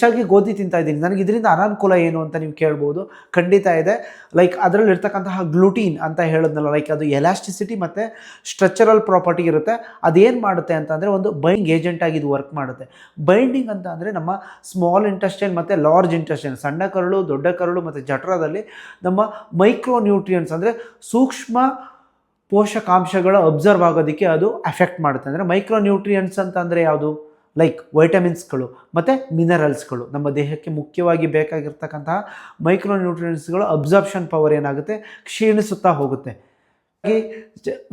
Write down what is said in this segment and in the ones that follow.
ಹೆಚ್ಚಾಗಿ ಗೋಧಿ ತಿಂತಾ ಇದ್ದೀನಿ, ನನಗೆ ಇದರಿಂದ ಅನಾನುಕೂಲ ಏನು ಅಂತ ನೀವು ಕೇಳ್ಬೋದು. ಖಂಡಿತ ಇದೆ. ಲೈಕ್ ಅದರಲ್ಲಿ ಇರ್ತಕ್ಕಂತಹ ಗ್ಲೂಟೀನ್ ಅಂತ ಹೇಳಿದ್ನಲ್ಲ, ಲೈಕ್ ಅದು ಎಲಾಸ್ಟಿಸಿಟಿ ಮತ್ತು ಸ್ಟ್ರಕ್ಚರಲ್ ಪ್ರಾಪರ್ಟಿ ಇರುತ್ತೆ. ಅದೇನು ಮಾಡುತ್ತೆ ಅಂತಂದರೆ ಒಂದು ಬೈಂಡಿಂಗ್ ಏಜೆಂಟ್ ಆಗಿ ಇದು ವರ್ಕ್ ಮಾಡುತ್ತೆ. ಬೈಂಡಿಂಗ್ ಅಂತ ಅಂದರೆ ನಮ್ಮ ಸ್ಮಾಲ್ ಇಂಟೆಸ್ಟೈನ್ ಮತ್ತು ಲಾರ್ಜ್ ಇಂಟೆಸ್ಟೈನ್, ಸಣ್ಣ ಕರಳು, ದೊಡ್ಡ ಕರಳು ಮತ್ತು ಜಠರದಲ್ಲಿ ನಮ್ಮ ಮೈಕ್ರೋ ನ್ಯೂಟ್ರಿಯೆಂಟ್ಸ್ ಅಂದರೆ ಸೂಕ್ಷ್ಮ ಪೋಷಕಾಂಶಗಳು ಅಬ್ಸರ್ವ್ ಆಗೋದಕ್ಕೆ ಅದು ಅಫೆಕ್ಟ್ ಮಾಡುತ್ತೆ. ಅಂದರೆ ಮೈಕ್ರೋ ನ್ಯೂಟ್ರಿಯೆಂಟ್ಸ್ ಅಂತಂದರೆ ಯಾವುದು? ಲೈಕ್ ವೈಟಮಿನ್ಸ್ಗಳು ಮತ್ತು ಮಿನರಲ್ಸ್ಗಳು, ನಮ್ಮ ದೇಹಕ್ಕೆ ಮುಖ್ಯವಾಗಿ ಬೇಕಾಗಿರ್ತಕ್ಕಂತಹ ಮೈಕ್ರೋ ನ್ಯೂಟ್ರಿಯೆಂಟ್ಸ್ಗಳು ಅಬ್ಸರ್ಪ್ಷನ್ ಪವರ್ ಏನಾಗುತ್ತೆ, ಕ್ಷೀಣಿಸುತ್ತಾ ಹೋಗುತ್ತೆ. ಹಾಗಾಗಿ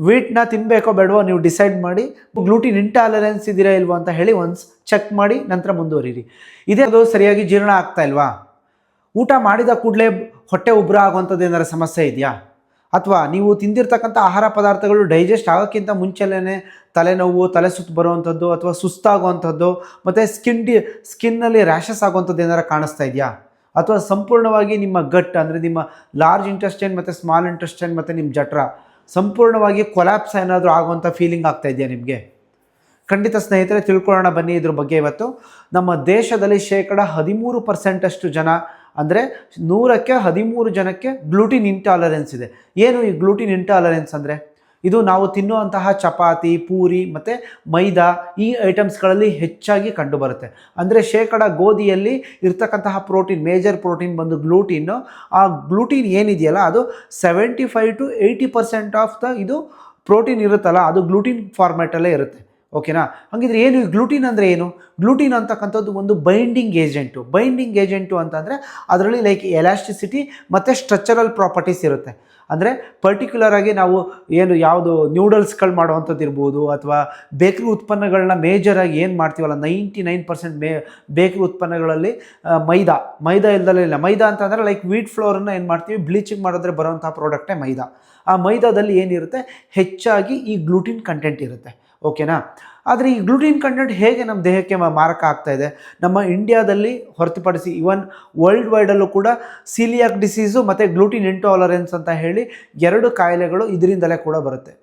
ವೀಟ್ನ ತಿನ್ನಬೇಕೋ ಬೇಡವೋ ನೀವು ಡಿಸೈಡ್ ಮಾಡಿ. ಗ್ಲೂಟಿನ್ ಇಂಟಾಲರೆನ್ಸ್ ಇದೆಯಾ ಇಲ್ವೋ ಅಂತ ಹೇಳಿ ಒನ್ಸ್ ಚೆಕ್ ಮಾಡಿ ನಂತರ ಮುಂದುವರಿರಿ. ಇದೇ ಅದು ಸರಿಯಾಗಿ ಜೀರ್ಣ ಆಗ್ತಾ ಇಲ್ವಾ? ಊಟ ಮಾಡಿದ ಕೂಡಲೇ ಹೊಟ್ಟೆ ಉಬ್ಬರ ಆಗುವಂಥದ್ದು ಏನಾರು ಸಮಸ್ಯೆ ಇದೆಯಾ? ಅಥವಾ ನೀವು ತಿಂದಿರ್ತಕ್ಕಂಥ ಆಹಾರ ಪದಾರ್ಥಗಳು ಡೈಜೆಸ್ಟ್ ಆಗೋಕ್ಕಿಂತ ಮುಂಚೆಲೇ ತಲೆನೋವು, ತಲೆ ಸುತ್ತು ಬರುವಂಥದ್ದು ಅಥವಾ ಸುಸ್ತಾಗುವಂಥದ್ದು ಮತ್ತು ಸ್ಕಿನ್ನಲ್ಲಿ ರ್ಯಾಷಸ್ ಆಗುವಂಥದ್ದು ಏನಾರು ಕಾಣಿಸ್ತಾ ಇದೆಯಾ? ಅಥವಾ ಸಂಪೂರ್ಣವಾಗಿ ನಿಮ್ಮ ಗಟ್ ಅಂದರೆ ನಿಮ್ಮ ಲಾರ್ಜ್ ಇಂಟೆಸ್ಟೈನ್ ಮತ್ತು ಸ್ಮಾಲ್ ಇಂಟೆಸ್ಟೈನ್ ಮತ್ತು ನಿಮ್ಮ ಜಠರ ಸಂಪೂರ್ಣವಾಗಿ ಕೊಲ್ಯಾಪ್ಸ್ ಏನಾದರೂ ಆಗುವಂಥ ಫೀಲಿಂಗ್ ಆಗ್ತಾ ಇದೆಯಾ ನಿಮಗೆ? ಖಂಡಿತ ಸ್ನೇಹಿತರೆ, ತಿಳ್ಕೊಳ್ಳೋಣ ಬನ್ನಿ ಇದ್ರ ಬಗ್ಗೆ. ಇವತ್ತು ನಮ್ಮ ದೇಶದಲ್ಲಿ 13% ಜನ ಅಂದರೆ 100ಕ್ಕೆ 13 ಜನಕ್ಕೆ ಗ್ಲೂಟಿನ್ ಇಂಟಾಲರೆನ್ಸ್ ಇದೆ. ಏನು ಈ ಗ್ಲೂಟಿನ್ ಇಂಟಾಲರೆನ್ಸ್ ಅಂದರೆ? ಇದು ನಾವು ತಿನ್ನುವಂತಹ ಚಪಾತಿ, ಪೂರಿ ಮತ್ತು ಮೈದಾ ಈ ಐಟಮ್ಸ್ಗಳಲ್ಲಿ ಹೆಚ್ಚಾಗಿ ಕಂಡುಬರುತ್ತೆ. ಅಂದರೆ ಗೋಧಿಯಲ್ಲಿ ಇರ್ತಕ್ಕಂತಹ ಪ್ರೋಟೀನ್, ಮೇಜರ್ ಪ್ರೋಟೀನ್ ಬಂದು ಗ್ಲೂಟಿನ್ನು. ಆ ಗ್ಲೂಟಿನ್ ಏನಿದೆಯಲ್ಲ ಅದು 75 to 80% ಆಫ್ ದ ಇದು ಪ್ರೋಟೀನ್ ಇರುತ್ತಲ್ಲ ಅದು ಗ್ಲೂಟಿನ್ ಫಾರ್ಮ್ಯಾಟಲ್ಲೇ ಇರುತ್ತೆ. ಓಕೆನಾ? ಹಾಗಿದ್ರೆ ಏನು ಈ ಗ್ಲೂಟಿನ್ ಅಂದರೆ ಏನು? ಗ್ಲೂಟಿನ್ ಅಂತಕ್ಕಂಥದ್ದು ಒಂದು ಬೈಂಡಿಂಗ್ ಏಜೆಂಟು ಅಂತಂದರೆ ಅದರಲ್ಲಿ ಲೈಕ್ ಎಲಾಸ್ಟಿಸಿಟಿ ಮತ್ತು ಸ್ಟ್ರಕ್ಚರಲ್ ಪ್ರಾಪರ್ಟೀಸ್ ಇರುತ್ತೆ. ಅಂದರೆ ಪರ್ಟಿಕ್ಯುಲರ್ ಆಗಿ ನಾವು ಯಾವುದು ನ್ಯೂಡಲ್ಸ್ಗಳು ಮಾಡುವಂಥದ್ದು ಇರ್ಬೋದು, ಅಥವಾ ಬೇಕ್ರಿ ಉತ್ಪನ್ನಗಳನ್ನ ಮೇಜರಾಗಿ ಏನು ಮಾಡ್ತೀವಲ್ಲ 99% ಬೇಕ್ರಿ ಉತ್ಪನ್ನಗಳಲ್ಲಿ ಮೈದಾ ಇಲ್ದಲೇ ಇಲ್ಲ. ಮೈದಾ ಅಂತಂದರೆ ಲೈಕ್ ವೀಟ್ ಫ್ಲೋರನ್ನು ಏನು ಮಾಡ್ತೀವಿ, ಬ್ಲೀಚಿಂಗ್ ಮಾಡಿದ್ರೆ ಬರೋವಂಥ ಪ್ರಾಡಕ್ಟೇ ಮೈದಾ. ಆ ಮೈದಾದಲ್ಲಿ ಏನಿರುತ್ತೆ, ಹೆಚ್ಚಾಗಿ ಈ ಗ್ಲೂಟಿನ್ ಕಂಟೆಂಟ್ ಇರುತ್ತೆ. ಓಕೆನಾ? ಆದರೆ ಈ ಗ್ಲೂಟಿನ್ ಕಂಟೆಂಟ್ ಹೇಗೆ ನಮ್ಮ ದೇಹಕ್ಕೆ ಮಾರಕ ಆಗ್ತಾ ಇದೆ? ನಮ್ಮ ಇಂಡಿಯಾದಲ್ಲಿ ಹೊರತುಪಡಿಸಿ ಇವನ್ ವರ್ಲ್ಡ್ ವೈಡಲ್ಲೂ ಕೂಡ ಸೀಲಿಯಾಕ್ ಡಿಸೀಸು ಮತ್ತು ಗ್ಲೂಟಿನ್ ಇಂಟಾಲರೆನ್ಸ್ ಅಂತ ಹೇಳಿ 2 ಕಾಯಿಲೆಗಳು ಇದರಿಂದಲೇ ಕೂಡ ಬರುತ್ತೆ.